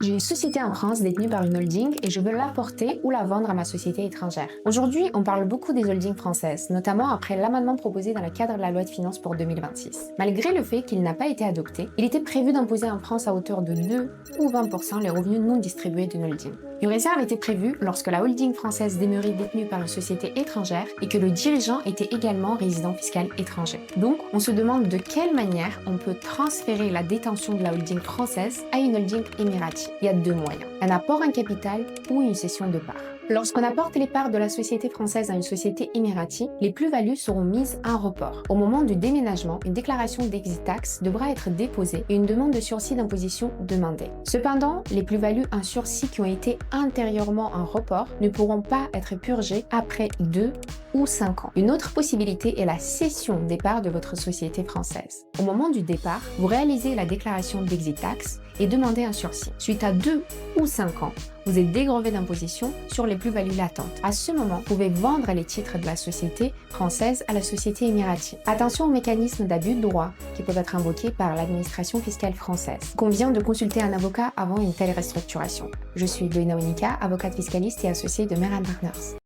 J'ai une société en France détenue par une holding et je veux l'apporter ou la vendre à ma société étrangère. Aujourd'hui, on parle beaucoup des holdings françaises, notamment après l'amendement proposé dans le cadre de la loi de finances pour 2026. Malgré le fait qu'il n'a pas été adopté, il était prévu d'imposer en France à hauteur de 2 ou 20% les revenus non distribués d'une holding. Une réserve était prévue lorsque la holding française demeurait détenue par une société étrangère et que le dirigeant était également résident fiscal étranger. Donc, on se demande de quelle manière on peut transférer la détention de la holding française à une holding émiratie. Il y a deux moyens, un apport en capital ou une cession de parts. Lorsqu'on apporte les parts de la société française à une société émiratie, les plus-values seront mises en report. Au moment du déménagement, une déclaration d'exit tax devra être déposée et une demande de sursis d'imposition demandée. Cependant, les plus-values en sursis qui ont été antérieurement en report ne pourront pas être purgées après 2 ou 5 ans. Une autre possibilité est la cession des parts de votre société française. Au moment du départ, vous réalisez la déclaration d'exit tax et demandez un sursis. Suite à 2 ou 5 ans, vous êtes dégrevé d'imposition sur les plus-values latentes. À ce moment, vous pouvez vendre les titres de la société française à la société émiratie. Attention aux mécanismes d'abus de droit qui peuvent être invoqués par l'administration fiscale française. Il convient de consulter un avocat avant une telle restructuration. Je suis Loïna Monica, avocate fiscaliste et associée de Meran Partners.